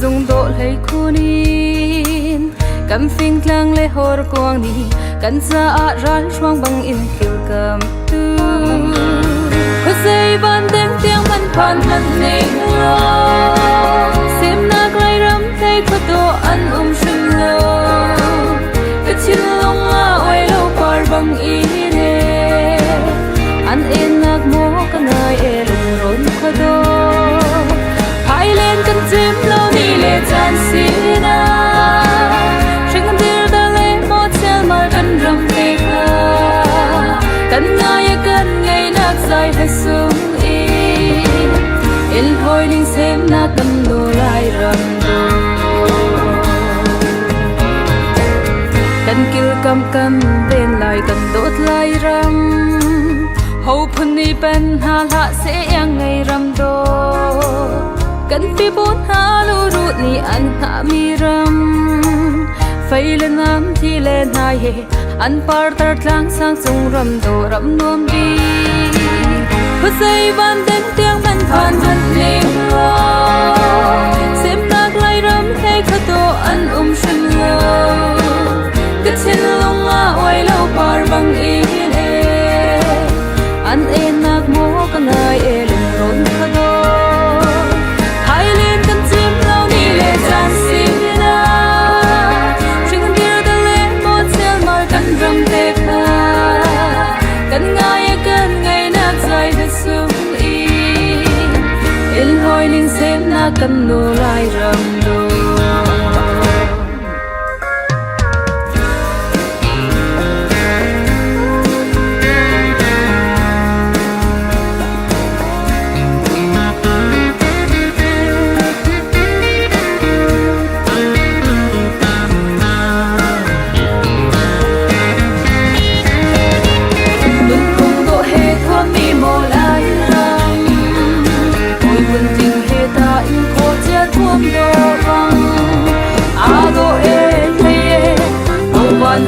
dung độ lấy khunin cầm phình lang lấy hor quang ni kan sa ran chuang bang in kil kam tu có dây ban đêm tiếng man phan man nei lo sim na klai ram thấy có to an sim lo cái chín long a oi lo par bang i ne an en nak mo kanai el ron ko do hai lên kan chim lo ni le chan sina ching dir da le mo chel mar kan ram te kha kan ngai kan ngai nak sai hai sung i il hoi ning sem na kan do lai ram do kan kil kam kan den lai kan dot lai ram hậu phun ni pen ha la se yang ngai ram do kan pi bon ha lu ru ni an ha mi ram phai le nam thi le nai he an par tar tlang sang chung ram do ram nom di có dây van den tiếng man phan man le lo sem nak lai ram thấy kha to an sim lo cái chen long a oi lo par bang i ne an en nak mo ka ngai e lung ron kha do hai lên kan chim lo ni le chan sina ching dir da le mo chel mar kan ram te kha kan ngai nak zai de sum i il hoi ning sem na kan no lai ram do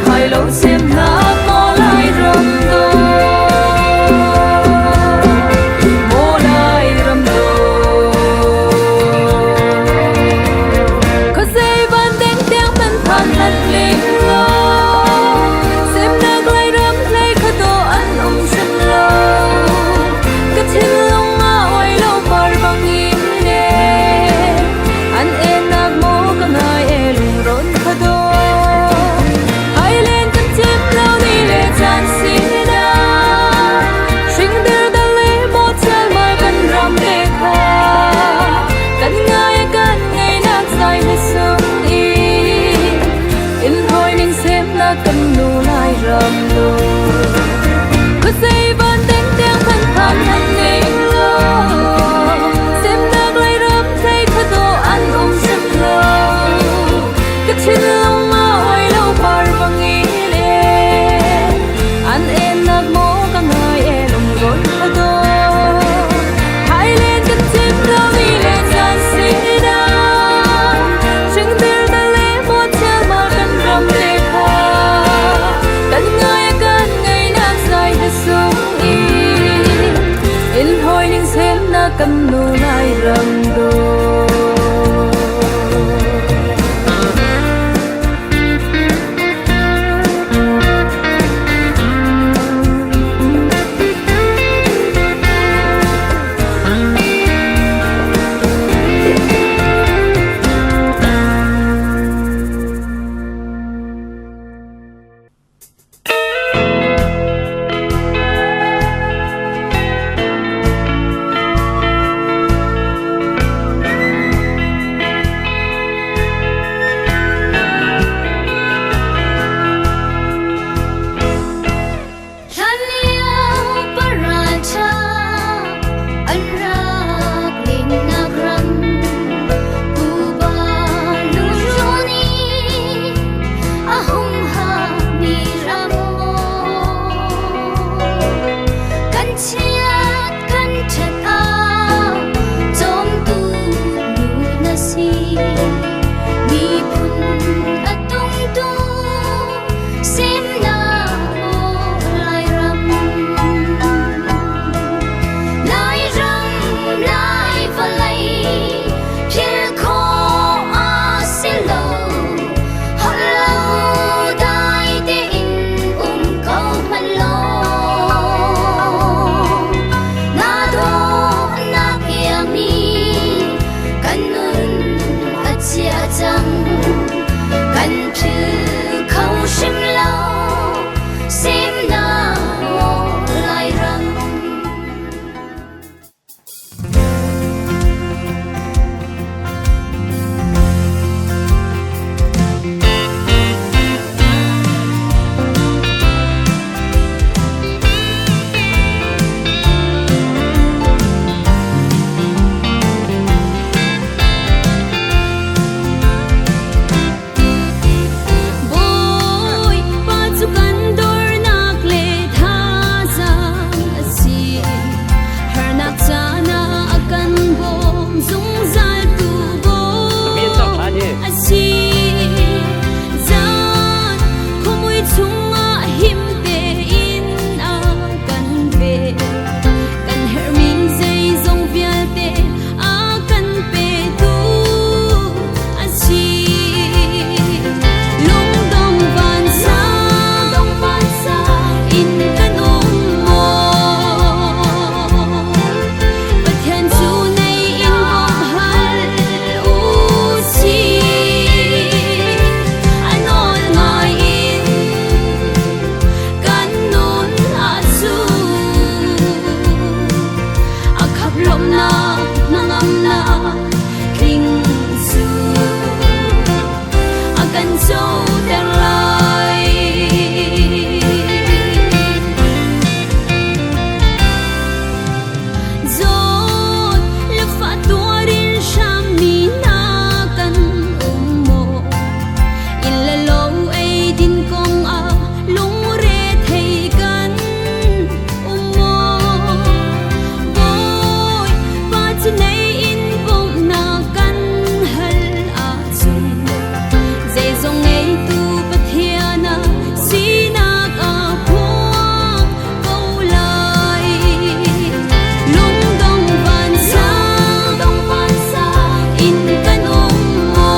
hai lâu xem na có lai ram do mo lai ram do có dây van den tiếng man phan man le lo xem na lai ram lấy kha to an sim lo cái chín long a oi lo par bang i ne an en nak mo ka ngai e lung ron kha do kan nu lai ram do có dây van den tiếng man phan man nei lo sem nak lai ram thấy kha to an sim lo cái chín long a oi lo par bang i ne an en nak mo ka ngai e lung ron kha do hai lên kan chim lo ni le chan sina ching dir da le mo chel mar kan ram te kha kan ngai nak sai de sung i il hoi ning sem na kan nu lai ram do nangam na kling su akan so tang lai zot le fa tuarin shami na kan ummo illa lo ai din kong a lung re thei kan ummo boy pa chinai in bom na kan hal a chung zai zong ai tu pathiana sina ka phuak ko lai lung dong van sa in kan ummo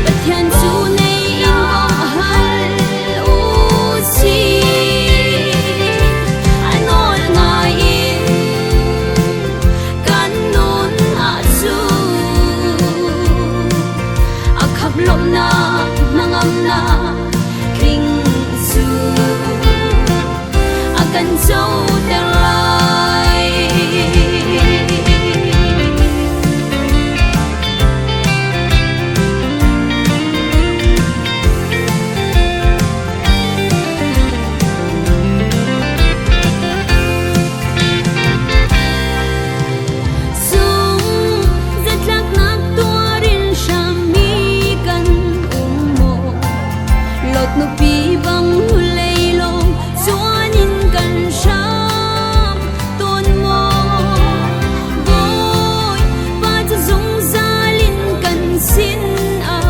pathian chu nei in bom hal u si anol ngai in kan nun a chu akhap lom na nangam na kling su akan so tang lai sung zat lak nak tuarin shami kan ummo lot no pi bang hulei long chuanin kan sham ton mo boy pa cha zung zalin kan sin a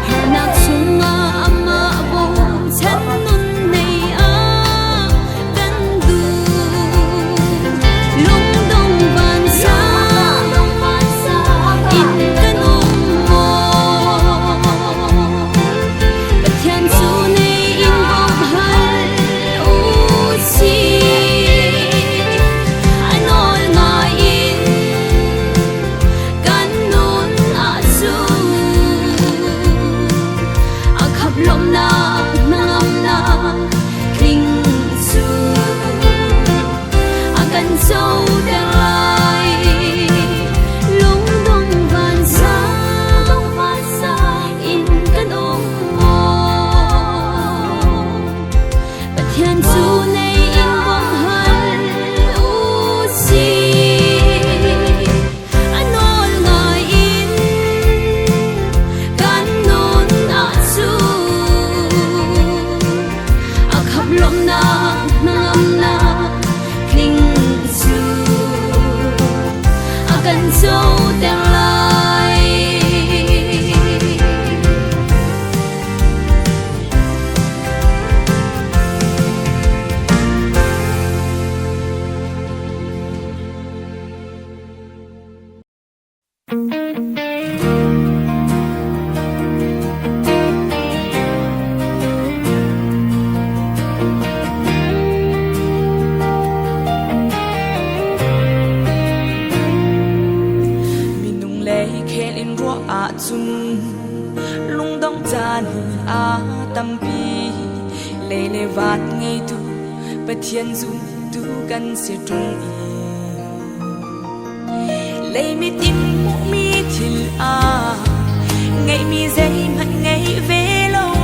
har nak chunga ama bo chan nun nei a kan du lung dong van sa in kan ummo pathian chu nei in bom hal u si anol ngai in kan nun a chu akhap lom na nangam na kling su akan so tang lai lung dong van sa in kan ummo pathian chu nei in bom hal u si anol ngai in kan nun a chu akhap lom na nangam na kling su akan so tang lai minung lei khen in ro a chung lung dong chan a tampi le le wat ngei tu pathian zum tu kan se tung lấy mi tim mu mi thil a ngày mi dây mặt ngày về lâu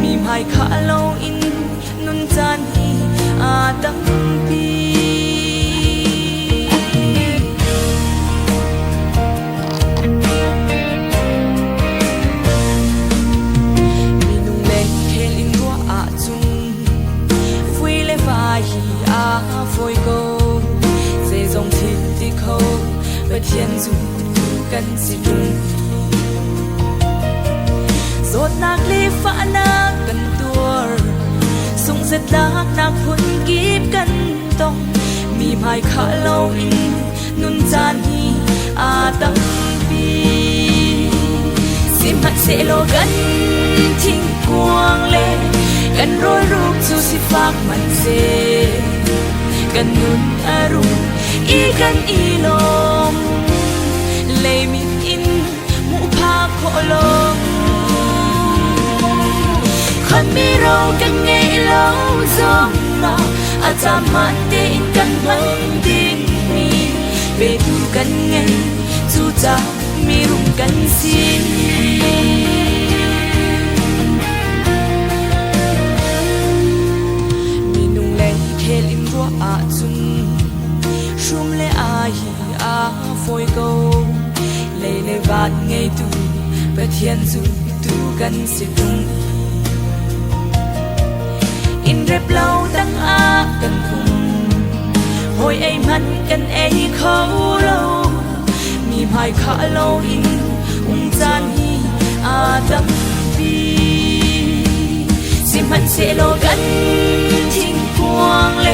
mi mai khá lâu in nun chan hi a tampi phôi cô dễ dòng thịt thì khâu và thiên dù cần gì đúng rốt nạc li phá nạc cần tuor sung rất lạc nạc hôn kiếp cần tông mi mai khá lâu in nun chan hi a tâm bi sim hạt sẽ lo gần thinh quang lên gần rối rụp dù si phác mặt dê gần nun arum i gần i lom lei min in mu pha khổ lom khăn mi râu gần ngày lâu dòng nào อาจจะมันเดินกันมันดินมีไปดูกันไงจูจะมีรุมกันสิมีนุ่งเล่นเคลิมรัวอาจุนชุมเลอาฮีอาฟอยโกเลบาดไงตูไปเทียนจูดูกันสิตุงอินเร็บเล่าตั้งอากันคุมหอยไอมันกันไอเขาเรามีพายขาโลอินจานฮีอาดัมปีสิมันเสโลกันทิ้งพวงเล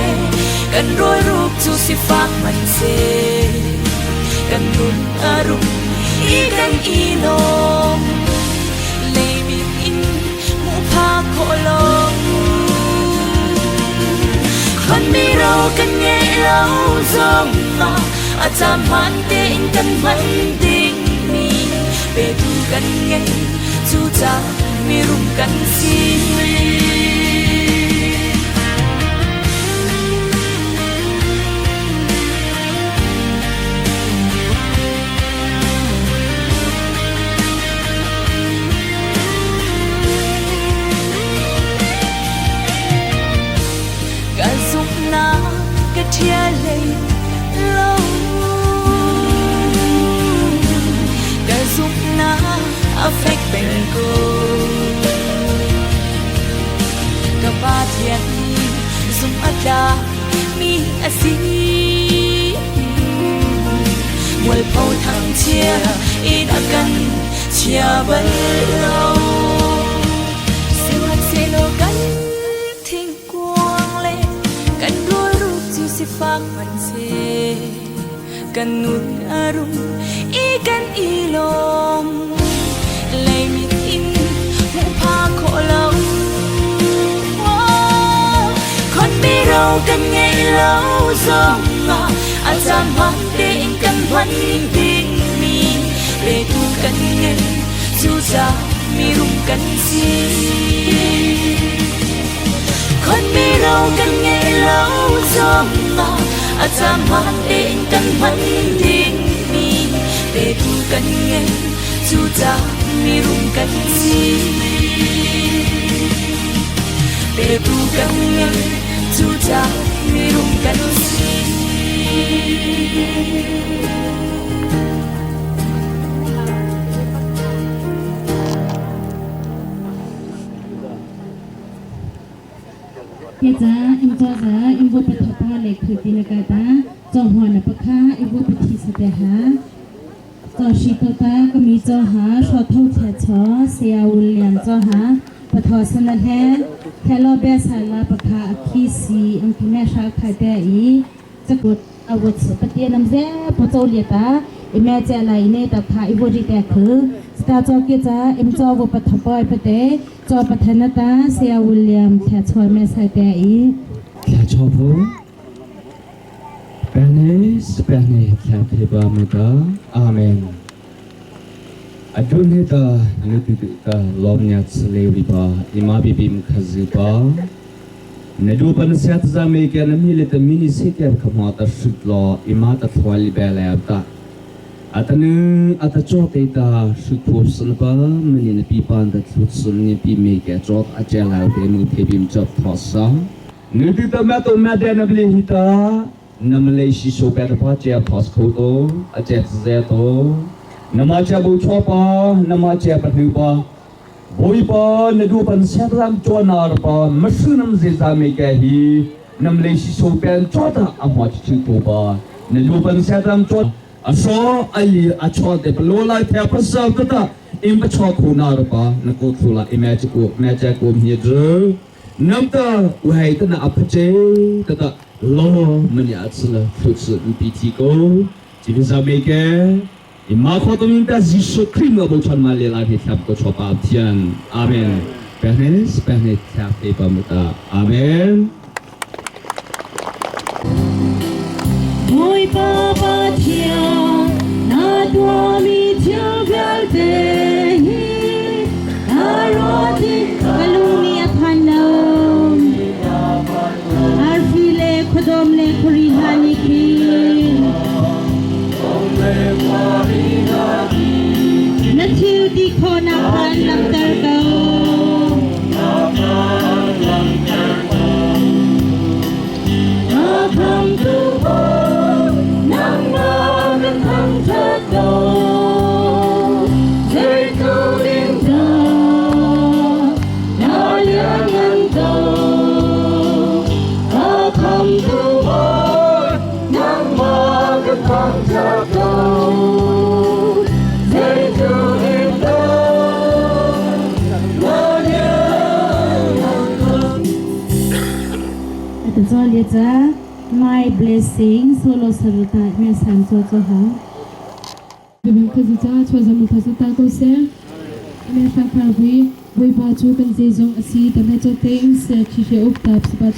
กันรวยรูปจูสิฟักมันเสกันรุ่นอารมณ์อีกันอีลมเลยบินอินมูพาโคลงคนไม่เรากันไงเราจงมาอาจจะมันเดินกันมันดิ่งมีไปดูกันไงจูจะมีรุมกันสิเทียเลยลงกะซุกนาอาเฟกเป็นกูกะบาเทียนซุมอาดามีอาศีมวยเผาทางเชียอีดักกันเชียบันโลเสวัดเสโลกันทิ้งกวางเลยกันรัวสิฟักมันเสกันนุดอารมณ์อีกันอีลมเลยมีอินหูพาโคลงคนไม่เรากันไงเราจงมาอาจจะมันเดินกันวันดินมีไปดูกันไงจูจะมีรุมกันสิคนไม่เรากันไงเราจงมาอาจจะมันเดินกันมันดินมีไปดูกันไงจูจะมีรุมกันสิไปดูกันไงจูจะมีรุมกันสิเฮจ้าอิมจ้าจ้าอิมบุปผาเล็กคือตีนกาตาจอหัวนับค่าอิมบุปฏิสเตหาจอชิโตตาก็มีจอหาชอทูเทชอเสียวุลเลียนจอหาปะทอสนันแฮแคลอเบสาลาปะคาอคีซีอังคิแมชาคายเตอีจะกดอาวุธปะเตียนำเซปะโจเลียตาอิเมเจไลเนตะคาอิบุริเตคือสตาจอกิจ้าอิมจอวุปถปอยปะเตจอปะธนตาเสียวิลเลียมแทชอยเมสไซเตอีแค่ชอบพูเป็นสเปนแค่เทบามุตาอาเมนอดุลเฮตานุติตาลอมยัตเลวิบาอิมาบิบิมขจิบาเนดูปันเสียตจามีแกนมีเลตมินิสิเกบขมาตสุดลออิมาตทวาลิเบลเลบตาอัตนึอัตจอดตาสุดทุสนบามันยินปีปันตัดสุดสนยิปีเมกจอดอาเจลาวเดนุเทบิมจับทอสานุติตาแม่ตัวแม่เดนบลิฮิตานำเลยชิโซเปตพาเจียพอสโคโตอาเจเซโตนมาเจบุชอปานมาเจปนุปาบุยปานดูปันเซตรามจวนารปามัสนมเซซาเมกฮีนำเลยชิโซเปนจอดอามาชิโตปานดูปันเซตรามจอดอาโซอาลีอาชอเดปโลไลเทปสาวกตาอิมปชอคูนารปานกุทุลาอิเมจกูเมจกูมีเดน้ำตาอุให้ตนาอภัยตตาโลมันอยากสละฟุตสุดพิธีโกจิบิซาเมเกอิมาขอตัวมินตาจิสุครีมกับฉันมาเลลาที่ทับก็ชอบอาเทียนอาเมนเปเนสทับเอปามุตาอาเมน Oi papa tia na tua mi tia galte aroti kalumia thanom arfile At the Zolita, my blessing, solo saluta, my son, so ha. Because it's out was a mutazata kose. And if I we bought two conzizong a seat and little things, Chisha Uktaps, but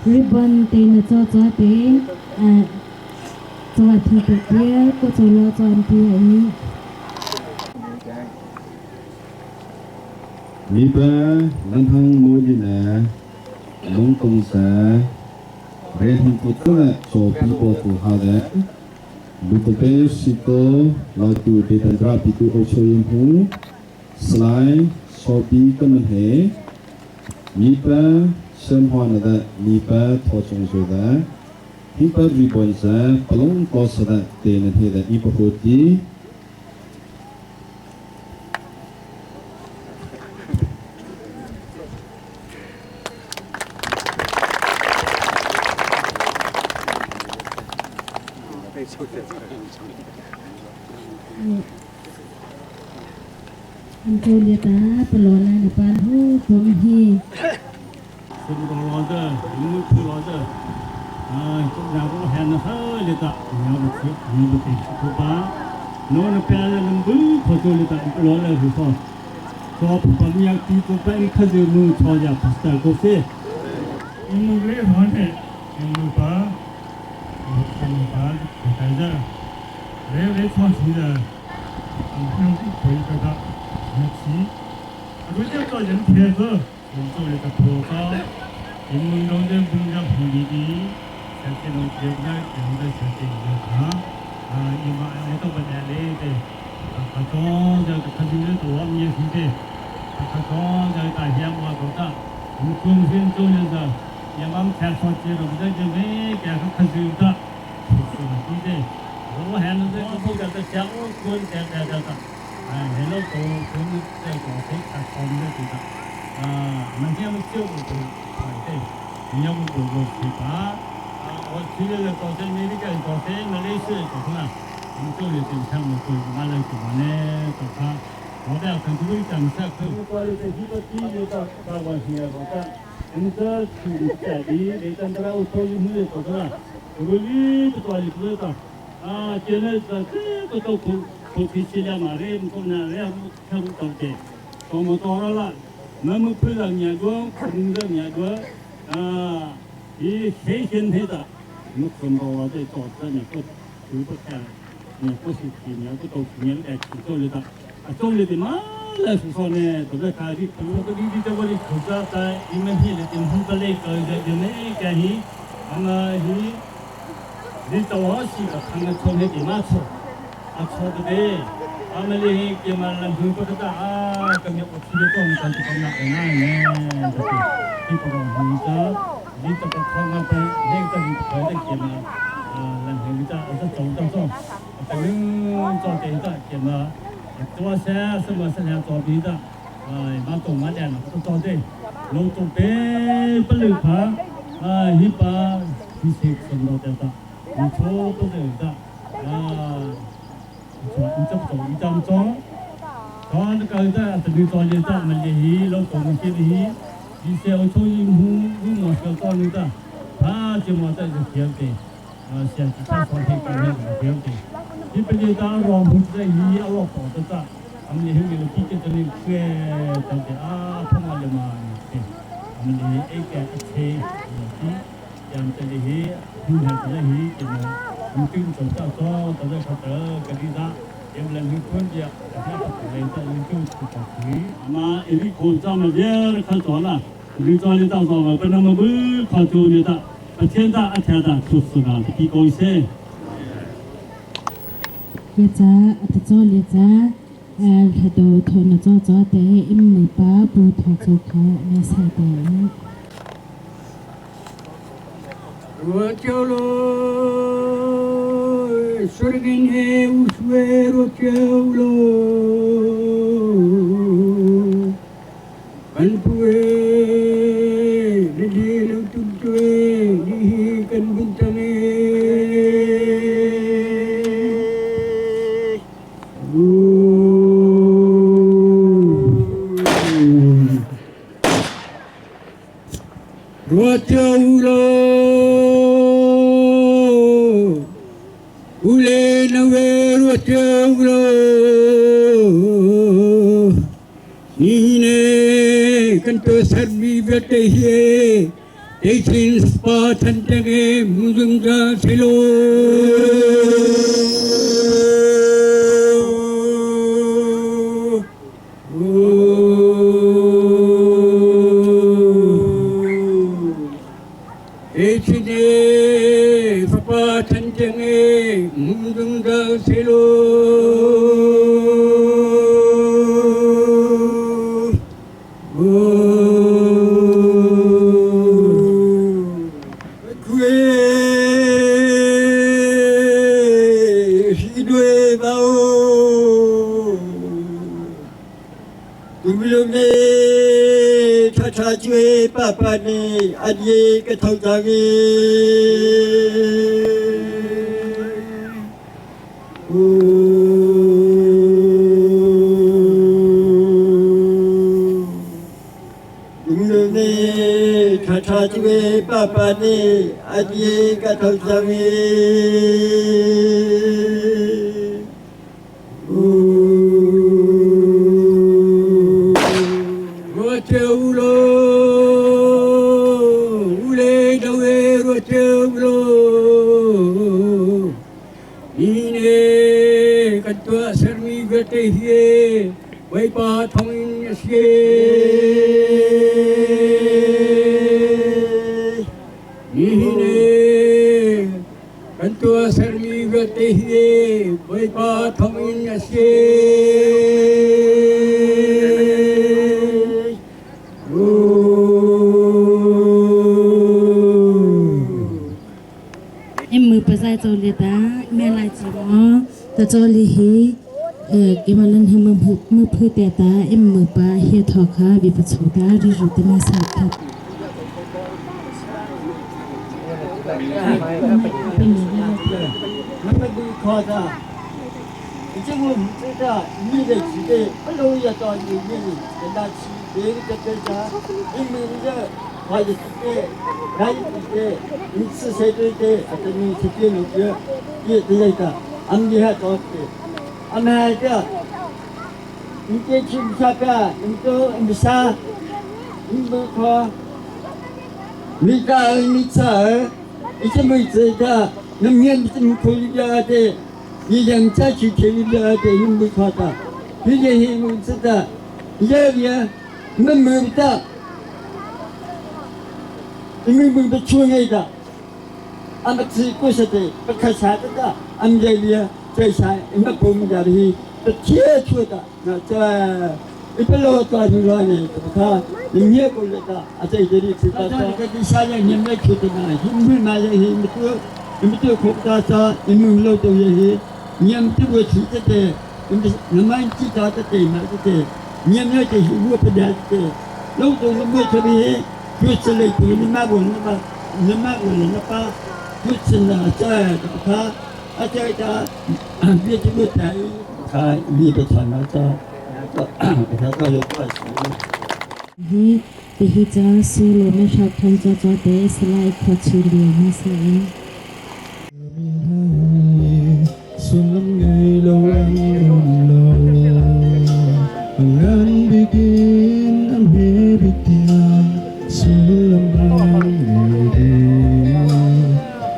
ribbon tên cho tên cho thì được kia có cho lo cho anh thì ấy mi ba lần thang mua gì nè lông công xã về thằng phụ nữ cho people to have that lúc cái sito lo tu để tận ra people cho em hu slide shopee cái mình hệ mi ba sân hoa là đó mi ba thọ trong rồi đó mi ba ribbon xã palong có sao đó tên là thế đó mi ba hốt đi anh tôi lihat pelola depan hu pemhi Semua roda, semua roda. Kita nak hendak lihat, nak bercik, nak bercik. Cuba, non pernah lembu, foto lihat roda hutan. So, banyak tipu pen kerja mu saja pasal kopi. Ini boleh mana? Ini apa? Kerja. Leh thasi dah. Ini koi kata, macam. Aku cakap kau jangan biasa. Untuk kita fokus, ini orang punya hidupnya, sesuatu yang kita jangan sesuatu yang ini itu banyak lagi. Kalau jadi kerja itu orang yang sih, kalau jadi kerja apa kita, mungkin sentuhnya yang kami cakap itu kita jadi kerja itu, seperti itu. Kalau hendak kita cakap pun cakap, hello tu pun cakap kita. Macam macam itu, ini yang betul kita. Orang Cina kawasan Amerika, kawasan Malaysia, kawasan itu lebih macam itu mana itu mana, kawasan. Orang akan dulu jangan kalau kualitas hidup tinggi itu kawan sini kawasan. Ini jadi di antara utara ini kawasan. Beli betul itu. Cina betul kopi Cina mari, mungkin ada kamu tahu deh. Kamu tahu lah. Namun pelangnya dua, kerjanya dua, ini fashion heda. Mungkin bawa ada total ni, kau cuba ni positifnya, kau tahu ni ekspor leda. Ekspor leda malah susah ni, tu kali tu di tempat ni kerja tak, ini ni leda ni balik kerja ni kali, ini di tempat sih kerana tu ni di macam, macam tu deh. Amali kemalan jumpa kita kami opsi itu bukan kita nak kenal tapi kita orang kita di tempat orang apa yang kita kita kemalan dan kita ada contoh tapi contoh kita kemalan tua saya semua saya tua kita มาตรงมาแดนมาตอนเด้ลงตรงเป๊ะปลึกผาฮิปาฮิเซกสมโนเตตาอิโชตัวเดตาอิจับจงอิจำจงตอนก็ได้ตอนนี้ตอนนี้ตามันเลยฮีลงตรงนี้ฮีฮิเซลโชยิมหูหูหมดตอนนี้ตาพาจิมอตจะเขียนเตเสียงที่ท่านสอนให้กันเขียนเตที่เป็นตารอมหุ่นใจฮีเอาลงต่อตาहमने हिंदी में पीछे चलने के चलते फंगाले मारते हमने एक अच्छे की जम चले ही हिंदी चले ही कि मungkin contoh tanda kata kedida yang lebih pun dia dapat kita mungkin seperti ama ini kontra media kan soalnya ini soalnya tahu soalnya pernah membeli kacau ni tak pasien tak ada susah tapi kau isi เยจ้าอัตโจเยจ้าถ้าดูทนจ้อจ้อแต่อิมมือป้าปูถอดโจเขาในใส่แต่ Rocelo surgine uswe rocelo Kanpue Lidil tutue Dihikan bintane Rocelo Ule nawe rocelo Nine kanto sarvi vatahe Teisin spatan tage muzunga selo Eisine spatan tage muzunga selo Chue papa ni adye ke thau tangi Dumne tha chue papa ni adye ke thau tangi Wai pa thong se ni ne kan tua sermi gate he wai pa thong se emมือไปใส่โจเลตาแม่ลายจีมอแต่โจลีฮีเกวันนั้นมือพื้นแต่ตาเอ็มมือปาเฮียทอค่ะวิปัสสุดาริรุตนาสักครับมันไม่ดูคอจ้ะ这我们知道你的时代不容易到你那里跟他去别个国家你们这还有时代还有时代你是谁对的啊等你去见你这也对的俺们还多的俺们还这你这去啥个你都你啥你不可你干你啥你这么知道那面子你可以了的你人家去可以了的你不可的你这些不知道这边我们没的你们不出来的俺们吃过些的不开啥的俺们这里在啥我们不们家里这铁出的那这一般老多人来呢不看你也不知道啊在这里知道说这个下人你们出的呢你们买的你们都口大啥你们老多也你们都会吃的你们知道的买的 Nhà nhà chỉ mua phải đẹp chứ. Lâu tôi nó mua cho đi hết. Cứ sẽ lấy tụi nó má buồn nó má buồn nó pa. Cứ sẽ là chơi cái pa. Chơi ta biết chứ biết tại khai biết được thành nó cho. Cái đó là quá xấu. Hi ti hi cha su lo me shak thon cha cha te slai kho chu li ma sai xuân lắm ngày lâu anh ôn lâu ngàn bikin am he bitia xuân lắm rang ngày đi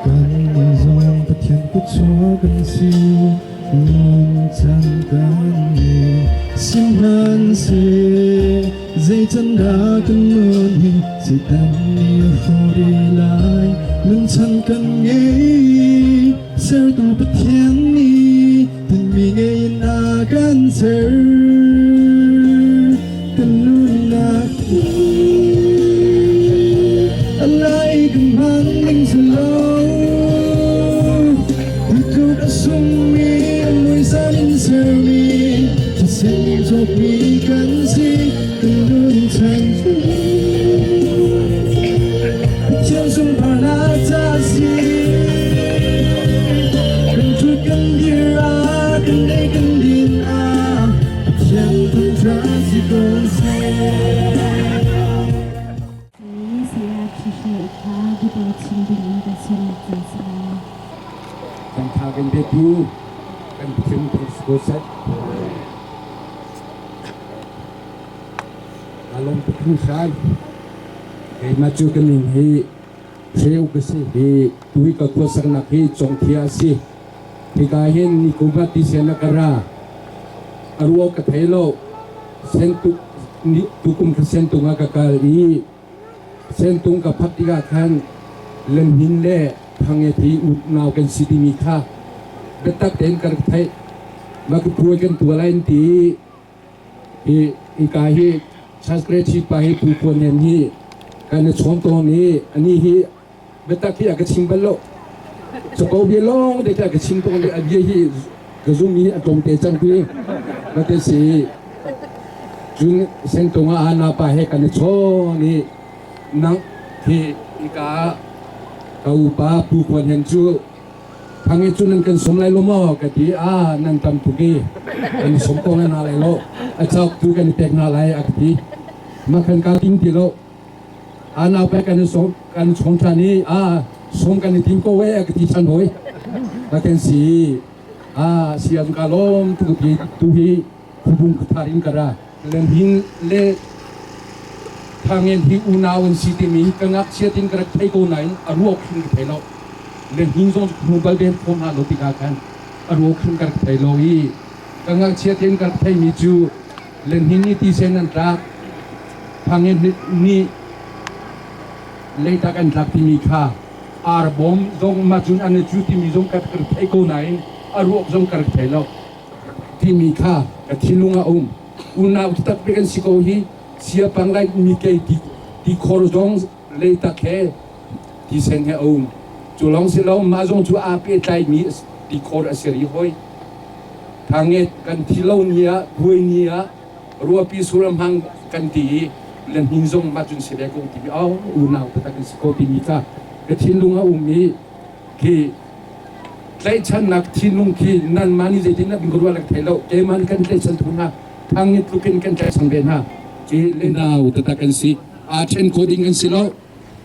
cần đi dòng ta thiên cốt cho gần siêu non chân can đi xin han se dây chân đã cơn mưa hi dây tan đi phố đi lại nâng chân cần nghe ser tu bất thiên ni tình mi nghe na gan ser cần luôn na alai cần mang linh sự lâu tu đã sung mi mùi san ser miจะเส้นจบมีกันสิกันเรื่องฉันเชื่อสุนทรนาจาสีกันช่วยกันดีรักกันได้กันดีนะเชื่อสุนทรสิโดนเสีย ni sia chi she kha du ta chin bi ni da chen ta sa กันทากันเด็ดดูกันถึงถึงสกุลเสร็จอารมณ์ผู้ชายเฮ้มาจูกันหนึ่งเฮ้เชี่ยวกันสิเฮ้ตุยกับตัวสักนักเฮ้จงเทียสิที่กายเห็นนิคุบัติเสนกราอารวกเทโลเซนตุนิตุกุมกับเซนตุงากาลีเซนตุงกับพักติกาคันเล่นหินเล่พังเอทีอุดนาวกันสิติมีค่าเบตักเต็นกันไทยมาคุยกันตัวอะไรตีอีกายเฮชัสเกรชิปาเฮผู้คนเห็นฮีการในช่วงตรงนี้อันนี้ฮีเบตักที่อยากจะชิมบัลโลสกอเบียลงเด็กอยากจะชิมตรงนี้อันนี้ฮีกระซุ่มฮีอันตรงเตจังพีมาเตสีจุนเส้นตรงอาณาปาเฮกันในช่วงนี้นังที่อีกาเขาป้าผู้คนเห็นจูทางนี้จุนันกันสมไรลมอกันที่นั่นทำทุกี้อันสมตรงนั้นอะไรโลอาจารย์ทุกันเต็กอะไรอักที่มาขันการทิ้งที่โลนาไปกันสมกันสมชานี้สมกันทิ้งก็เวกที่ฉันหอยมาเป็นสีเสียงการลมทุกทีทุกทีผู้บุญทารินกระเล่นหินเล่ทางเงินที่อุณาวันสิติมีกังอักเสียตินกระไทยกูไหนอารวกขึ้นกระไทยโลเล่นหินส่งมูบัลเดนพงหาโลติกากันอารวกขึ้นกระไทยโลอีกังอักเสียตินกระไทยมีจูเล่นหินนี่ที่เซนันรักทางเงินนี่เลยตากันรักที่มีค่าอาร์บอมจงมาจุนอันนี้จูที่มีจงกระไทยกูไหนอารวกจงกระไทยโลที่มีค่ากระทิลุงอาอุณาอุตตะเป็นสิโกฮีเสียปังไรมีเกยที่คอร์จงเลยตะแคที่เซนเฮอจุลองสิเรามาจงจูอาเปใจมีที่คอร์เสรีหอยทางเงกันที่เราเนี่ยหวยเนี่ยรัวปีสุรมังกันที่เล่นหินจงมาจนเสียกงที่อุณาอุตตะกันสิโกที่มีค่ะกที่ลุงอามีที่ใจฉันนักที่ลุงที่นั่นมานี่จะที่นั่นเป็นคนว่าหลักไทยเราเกมันกันใจฉันทุนนะทางนี้ลุกินกันใจสังเวยนะที่เล่นเอาแต่ตะกันสิเช่นโคดิ้งกันสิโล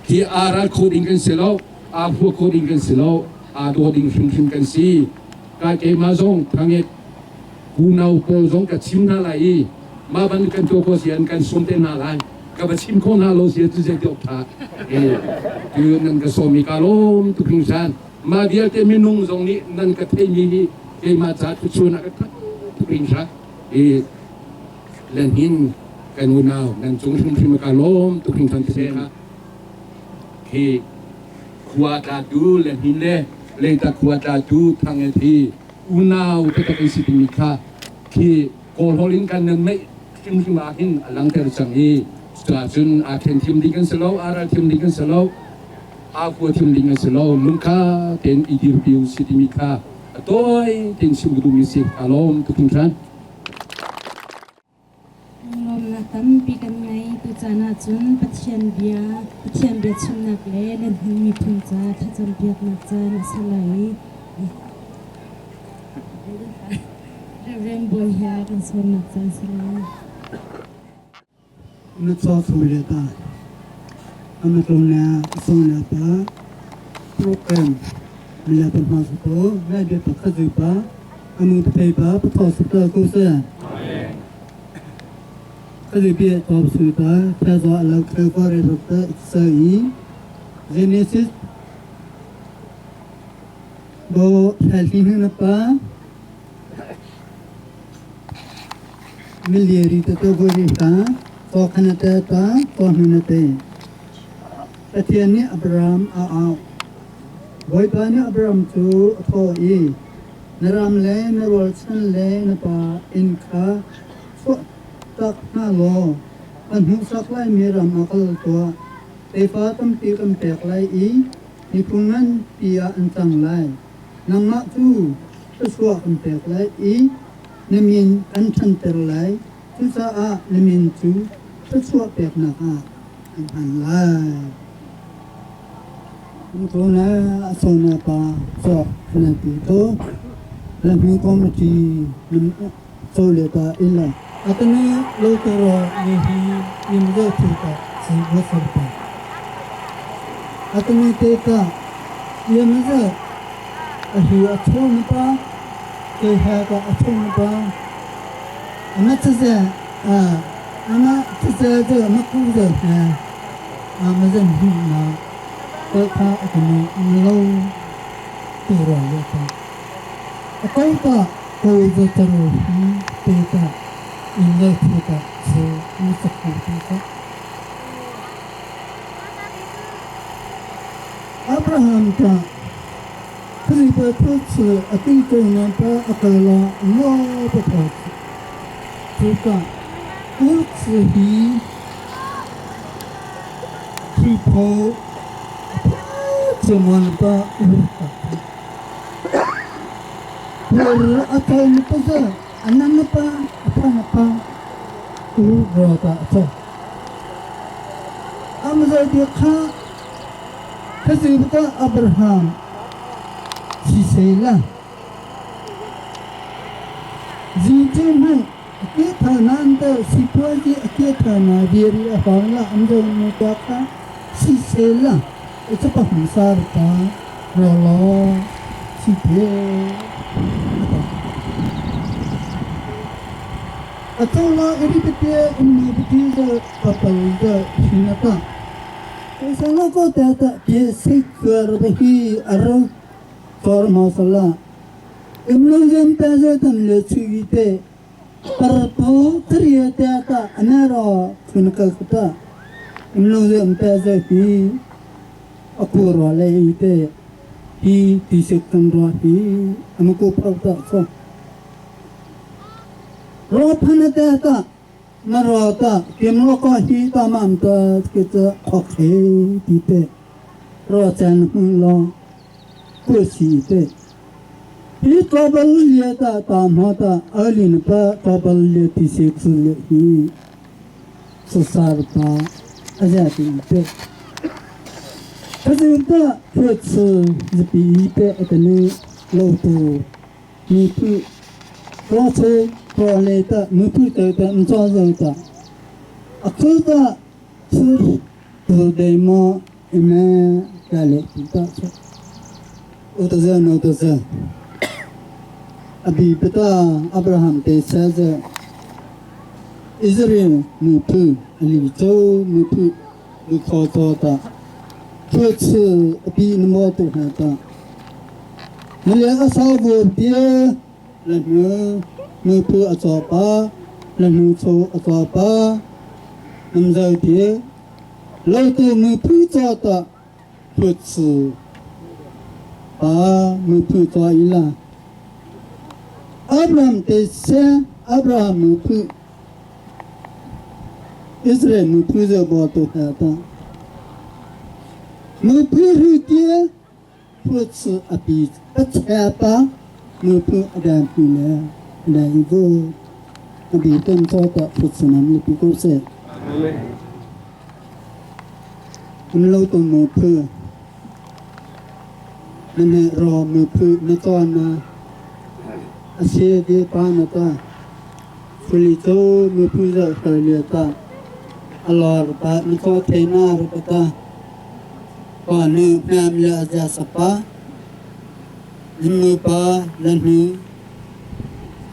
ที่รัลโคดิ้งกันสิโลหัวโคดิ้งกันสิโลโดดิ้งฟิมกันสิการเกมาจงทางนี้กูน่าอุปจงกับชิมนาไลมาบันกันตัวโคเสียนกันสมเด็จนาไลกับชิมโคนาโลเสียจุดเดียวท่าคือนั่นก็สมิกาลมทุกพิงสันมาเดียวแต่มีนุ่งตรงนี้นั่นก็เทมีเกมาจัดชวนกันทุกพิงสันเล่นหินกันอุณาวนั่นจงพิมกาลมทุกพิงสันเสียนะที่ขวาตาดูเล่นหินเล่นตาขวาตาดูทางที่อุณาวจะเป็นสิ่งมีค่าที่โกลลินกันนั้นไม่ทิมมาหินหลังจากจังอีจะจนอาเทนทิมดีกันสโลอาราทิมดีกันสโลหัวทิมดีกันสโลลุงค่าเต็นอีดิวดิวสิ่งมีค่าตัวเต็นสิ่งดูมีสิ่งอารมณ์ทุกท่าน น ตั้มปีกันไงตุจานาจุนปัจเจียนเบียชุมนักเล่เล่นมีทุนจ้าถ้าจำเบียดนักจ้านักสลายเริ่มบวยยากันส่วนนักจ้าสลาย นักสอบสมัยตาอเมริกันเนี่ยส่งเนี่ยปะโปรแกรมมีอะไรเป็นมาสุดโต่งแม่เด็กปะข้าศึกปะอเมริกันปะปะทอสุดตะกุศลข้าศึกเปียตอบสุดตาแค่สอนเราเคยฟังเรื่องตาอิสราเอลเจเนซิสโบแฮลที่นั่นปะมิลเลียริตตัวบุรีตาสองขนาดตาสองขนาดแต่ที่นี้อับรามเอาไว้ตอนนี้อับรามจูทออีนรามเล่นรอลชันเล่นป่าอินคาสุตักนาโลอันหุสักไลมีรามอักลตัวเตฟ้าตั้มตีกันแตกไลอีนิพุนันปียอันจังไลนังมาจูตัวชัวกันแตกไลอีนมินอันชันเตอร์ไลทุสานมินจูตัวชัวแตกนักอันไลตัวน่ะส่งน่ะป่าสอบน่ะปีโตแล้วมีคอมมิตี้โซเลตาอิลล่าอัตนี้โลกรอนี่อิมเดติตาสิวสร์ปะอัตนี้เตตายิมเซอหิอัชนปะเกหะกะอัชนปะอันนั้นจะอันนั้นจะมักกูจะมันจะหินะก็ถ้าอันนี้เราตัวเราเลยค่ะก็ถ้าโคจะทำเพื่อที่อินเดียที่จะซื้อมุสลิมที่จะอับราฮัมก็คือเป็นผู้ที่อธิษฐานต่ออัลลอฮ์โลภะที่ก็ผู้ที่พอZaman pa urut. Urut atau apa saja, anak apa urut atau. Amazon dia kasi kita Abraham si Sela. Jiji mu kita nanda si puji kita na diri orang lah Amazon muka si Sela. Itu penghasar tak rolo sipil atau lah ini betul apa itu sinapa kalau kau tak dia seker bagi arah masalah imlong jempa setan lecu kita perpu terlihat anara kunaka kita imlong jempa setan aku rolai itu di sekitar rohi, aku perlu so. Rohan itu tak merata, kemloka kita mampu kita okey itu, rojan lo kursi itu. Ini kabel dia tak tamat, alin pa kabel dia di sekitar rohi, susah tak aja itu. Kasi kita first sepi itu adalah lautu, mutu, proses proleta, mutu itu mencoba itu. Aku tak berdemo email kali kita. Utusan. Abi kita Abraham desa Israel mutu, alijo mutu, dikota. First, api nama tu hata. Melihat asal dia, lalu mutu asapa, lalu so asapa, namzau dia, lalu tu mutu jata, first, mutu jailah. Abraham desa, Abraham mutu, Israel mutu jaba tu hata. Mupu dia putus api apa mupu ada pula ada ibu บีเต็มโซตะฟุตสนามลิปิโกเซมันเราตัวมือเพื่อนั่นแหละรอมือเพื่อในตอนนะอาเซียดีปานะตาฟิลิโตมือเพื่อจะเคยเลียตาอลอร์ปะมันก็เทนารุปตาก่อนนี้แม่มีอาจารย์สปามือปาลันนี้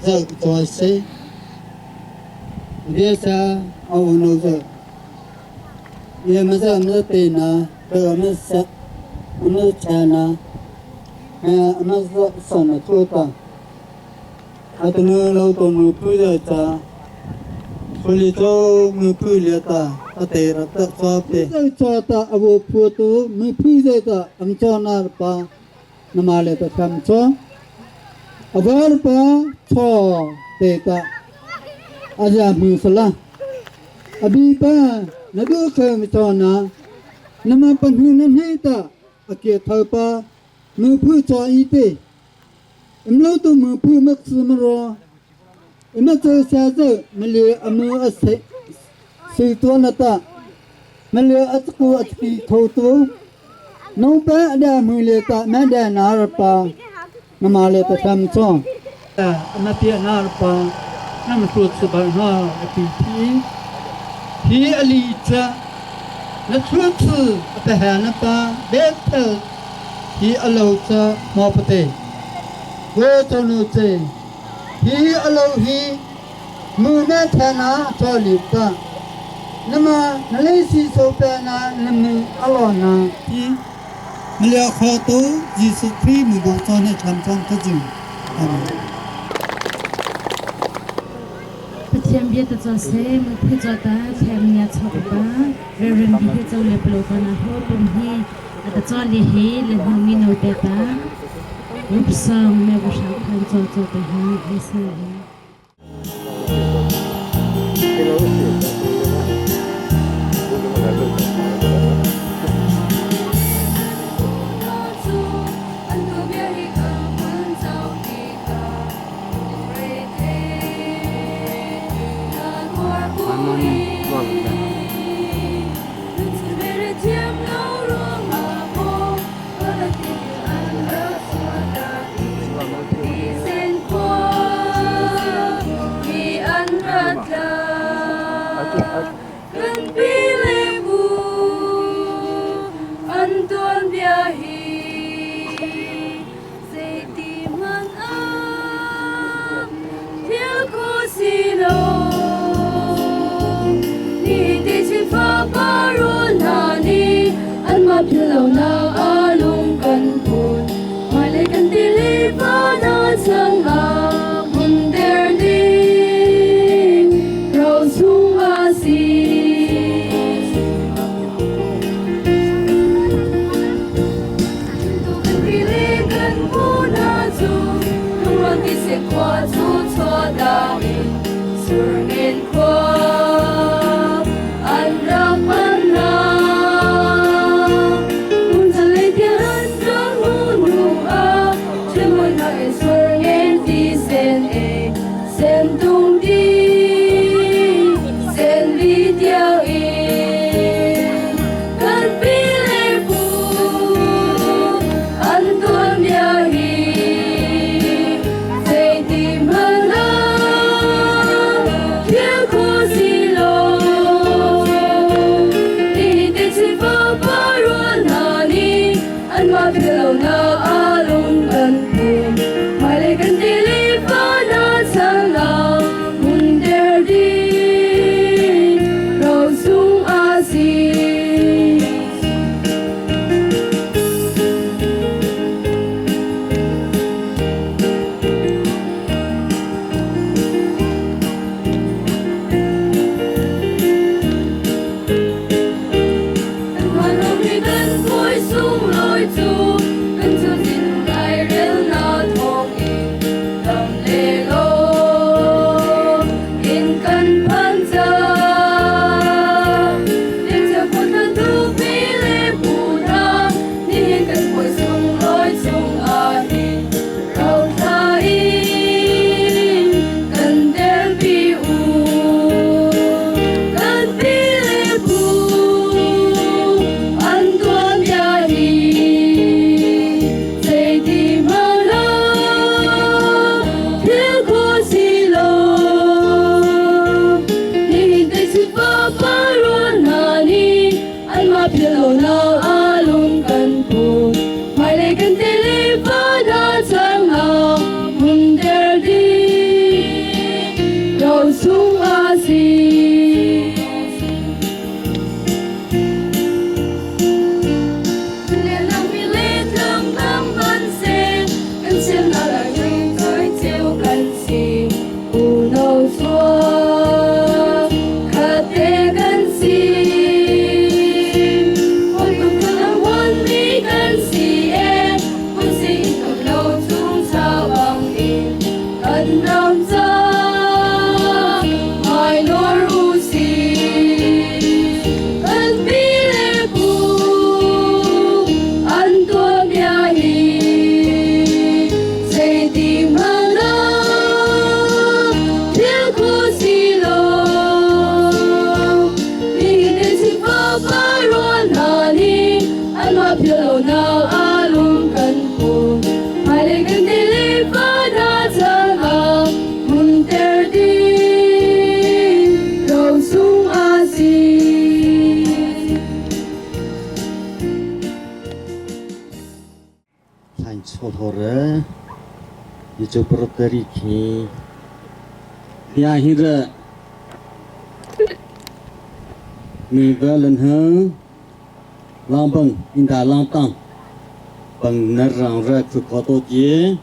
จะตัวเสเดี๋ยวจะเอาหนูจะยังไม่จะไม่เต็นนะเดี๋ยวไม่จะไม่ใช่นะไม่จะสอนตัวตาอัตโนเราตัวมือพูดจะคนที่ตัวมือพูดเลี้ยตาอัตย์รัตชอบเตะชอบตาอาวุธพูดตัวมือพูดจะอันชอบนาร์ปานมาเลตคำชอบอาวุธปาชอบเตะตาอาจารย์มือสละอบีปานักเคยมิจารณานมาปัญหานั้นให้ตาอาเกียรติปามือพูดจออีเตเราตัวมือพูดมักสมรอมาเจอชาเจมาเลียมืออัศสีตัวนัตมาเลียอัตกูอัตกีเขาตัวน้องแปะเดามือเลียตาแม่เดานารปานมาเลียตะทำช่องแต่นาเปียนารปานั่นสุดสบายฮาพีอลีจ้านักชุดสื่อแต่หานปาเด็กเตอพีอโลจ้ามอปเตเวทนุเจฮีอโลฮีมือแม่แทนาจอลิกานมานเลสีโซเปนานมืออลอนาฮีมเลียขอตัวยิสุครีมือบอกจอให้ทำช่องก็จึงอาเมน Pacham bia ta cho se mu phe cho ta chem nya chop ba reverend bi he chaw le plo ka na ho pum hi ata cho le he le hu mi no te ta up sam me ba sha khan cho te ha esa Lâu nào ở lung cần buồn mai lại cần đi lý và nó chẳng là buồn đer đi rồi xuống à xì tu cần đi lý cần buồn à dù không lo đi sẽ qua dù cho đã sửa nên qua anh ra thore di chopratari ki ya hira mi balan ha lambang inda lantang bang narang ra khu khoto je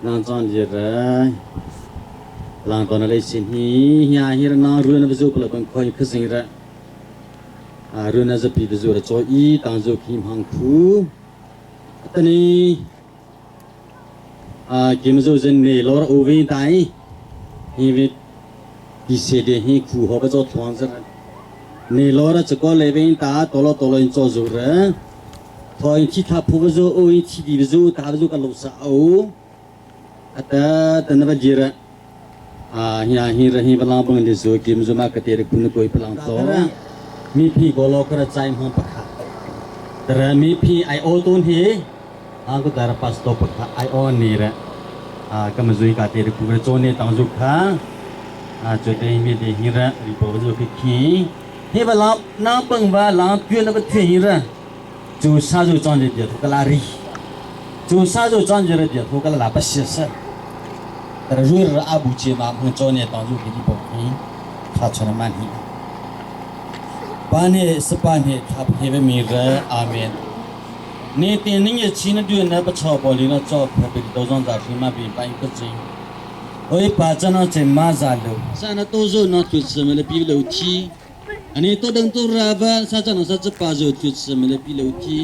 nan chan je ra lang ton le sin hi ya hira na ru na bezu pla bang khoi khsing ra a ru na zapi bezu ra cho i tang zo kim hang khu tani kim zo zen ne lor o vin tai hi vi di se de hi khu ho ba zo thong za ne lor cha ko le vin ta to lo in zo zo ra thoi chi tha phu ba zo o i chi di zo ta ba zo ka lo sa o ata tan ba ji ra ya hi ra hi ba la bang de zo kim zo ma ka te re kun ko i plang to mi phi ko lo ka chai hom pa kha tara mi phi ai o ton hi aku darah pas top ai on ni ra kamazui ka te ku re chone tang ju kha chote mi de hira ri po ju ki he ba la na pang ba la pye na ba thwe hira chu sa ju chon je de ka la ri chu sa ju chon je re de ka la ba shi sa tara ju ra abu che ma phun chone tang ju ki po ki kha chona man hi ba ne spa ne thap he be mi ra amenนี่ตีนึงจะชี้นั่นด้วยนะประชาบริณาจอบพอเป็นตัวจงจากที่มาเป็นไปก็จริงโอ้ยป้าจะน่าจะมาซาลูซานะตัวจงน่าทุกสิ่งเลยปีเลวทีอันนี้ตัวดังตัวราบะซาจะน่าจะป้าจะทุกสิ่งเลยปีเลวที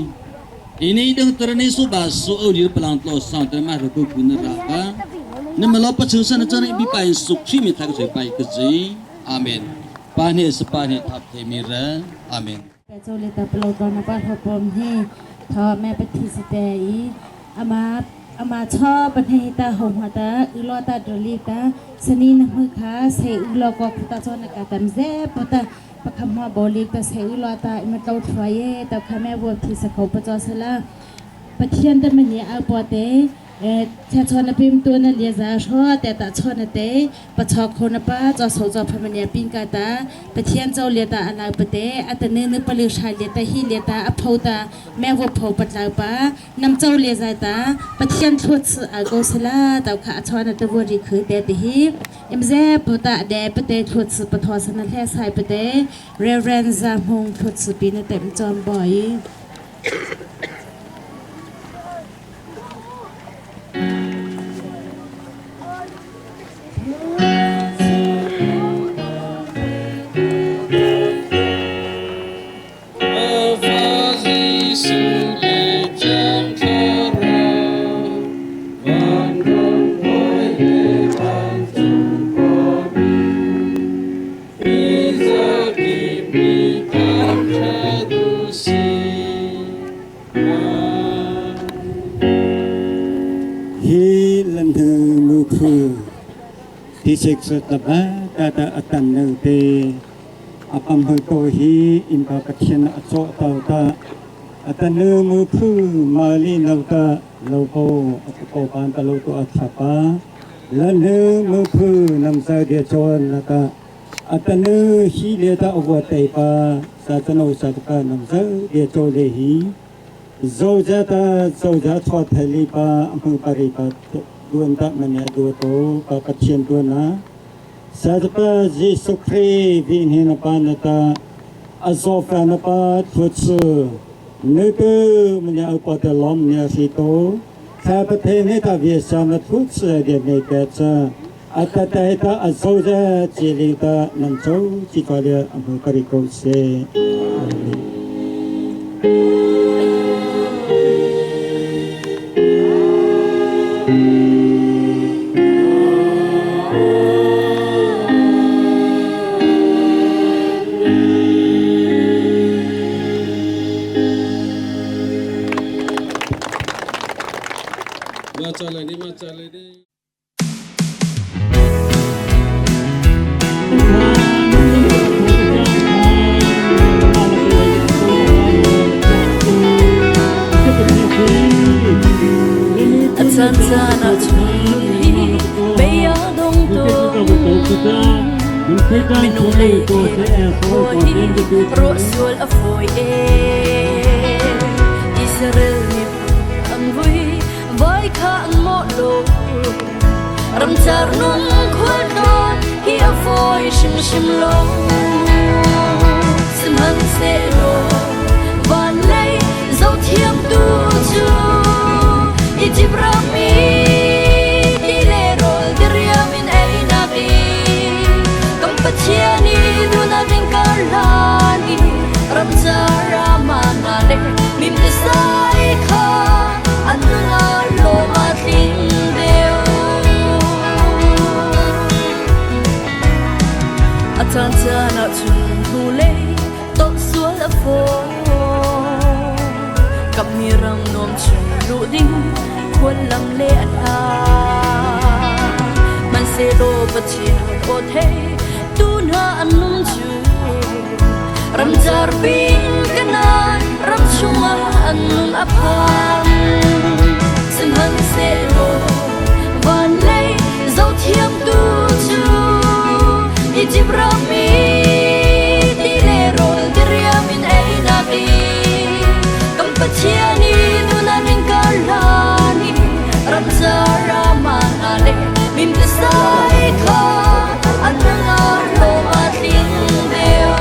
อันนี้ดังตัวนี้สุบาสุเอาดีพลังตัวสั่งแต่มารู้กุนราบะนี่มาล้อประชุมซานะจะนี่ไปสุขที่มีทางจะไปก็จริงอาเมนป้าเนี่ยสปาเนี่ยทับเทมีระอาเมน แต่เจ้าเลยตาเปล่าตอนมาบ้านพอปมให้ทอแม่ปฏิสเตยอามาชอบประเทศตาหงหัวตาอุลอตาดลีตาสนีนมือขาเสอุลอกพุตาจอนกาตัมเซปตาประคำหัวบอลีตาเสอุลอตาอิมาเตาถอยตาข้าแม่วัวที่สเขาประจอสละประเทียนตะมันเนี่ยเอาปอเตแค่ชอนพิมตัวนั่นเลียซาชอแต่ตาชอนเตประชอบคนป้าจอโซจอพมันเนี่ยปิงกาตาประเทียนเจ้าเลียตาอนาปเตอัตเนื้อปลิวชายเลียตาฮีเลียตาอภาวตาแม่วัวเผาปัจจัยป้านำเจ้าเลียใจตาประเทียนทุดสอากสลาตาขาชอนตะวัวรีคือเตติฮีเอ็มเซปตาเดปเตทุดสปทอสนันแท้สายปเตเรเรนซามฮงทุดสปีนเต็มจอมบ่อยที่เช็คสุดละบ้าแต่อัตันหนึ่งเตอปัมเหโตฮีอินพากัชนะโซตาวตาอัตันหนึ่งมือพื้มาลีนาวตาโลโปอัปโปปานตะโลตัวอัฐปาและหนึ่งมือพื้นำสายเดียจวนละตาอัตันหนึ่งฮีเลตาอวตายปาสาตโนสาตกานำสายเดียจวเลฮีโซจาตาโซจาทอดเทลีปาอัมพปาริปาดวนตะมันเนี่ยดูโตปากเชียนตัวนะสัตว์ปะจิสุครีวินหินปานตาอโซฟานปาทุตสึนึกมันเนี่ยอุปตะล้อมเนี่ยสิโตข้าประเทศนี้ตาเวียสามทุตสึเดียเมเกจอัตตาเหตาอโซเจจิลิตานันโซจิตวาเลียอัมพาริโกเซSana chhi beya dong to minung lei foi rosul a foi Israel ang vui vai ข้างโมโลรำจาร์นุ่งขวัญนอนเฮียฟอยชิมลงสมันเซโลวันเล่เจ้าเทียมดูจูอิจิบรามีดีเลโรเดรียมินเอนาบีกัมปะเชียนีดูนาเดนกาลานีรำจารามานาเลมิมเดสายคาอันนุงาโลมาติงเดียวอาจารย์จะนัดชุนหูเล่ตกสวนละโฟกับมีรังนมชุนรูดิ้งควรลังเลอันอามันเซโลปะเชียวโอเทตูน่าอันนุ่มจูรำจาร์บิงกันนานรำชุมาอันนุ่มอภามสิมหันเซโลวันเล่เจ้าเทียมดูจูอิจิบรามีดีเลโรเดรียมินเอนาบีกัมปะเชียนีดูนาเดนกาลานีรำจารามานาเลมิมเดสายคาอันนุงาโลมาติงเดียว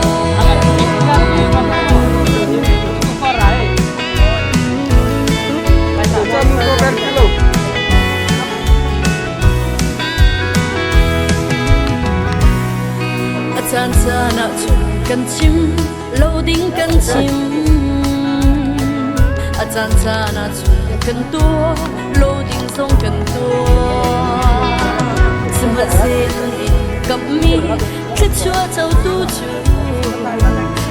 อาจารย์จะนัดชมกันชิมโลดิ้งกันชิมอาจารย์จะนัดชมกันตัวโลดิ้งส่งกันตัวสมัครเสียงอินกับมีแค่ชั่วเจ้าตูจู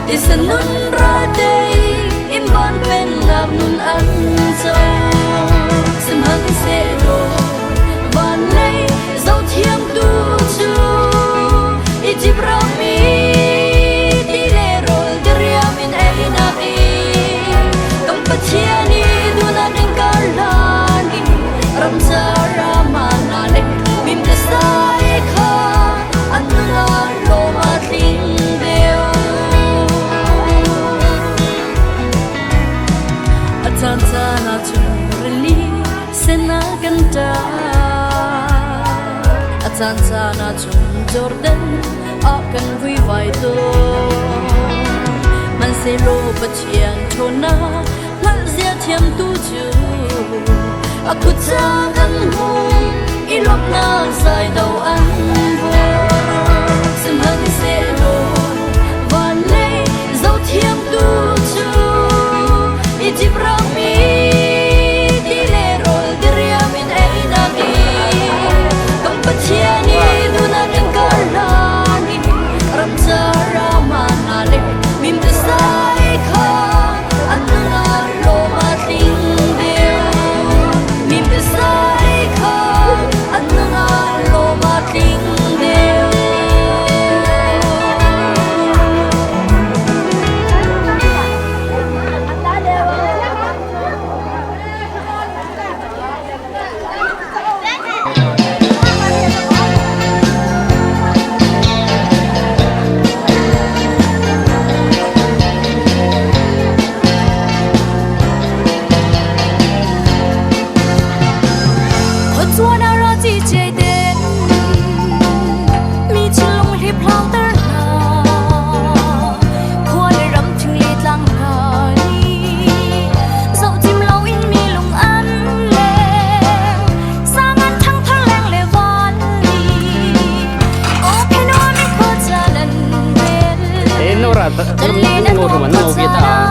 อิสนุนราเดย์อิมบอนเป็นนับนุนอันโจสมัครเสียโลวันเล่เจ้าเทียมตูจูอิจิบรามีดีเลโรเดรียมินเอนาบีกัมปะเชียนีดูนาเดนกาลานีรำจารามานาเลมิมเดสายคาอันนุงาโลมาติงเดียวอาจารย์จะนัดชุนเรลีเซนากันดาอาจารย์จะนัดชุนจอร์แดนออกกันวิไวโตมันเซโลปะเชียงโทนาลันเสียเทียมตูจูอาคุจากันหูอีลบนาใส่ดาวอันโบสมันเซโลวันเล่เจ้าเทียมตูจูอิจิบรามีดีเลโรเดรียมินเอนาบีกัมปะเชียนีดูนาเดนกาลานีรำจารามานาเลมิมเดสายคาอันนุงาโลมาติงเดียวมิมเดสายคาอันนุงาโลมาติงเดียว Nó ra nó ngồi của mình nó việt à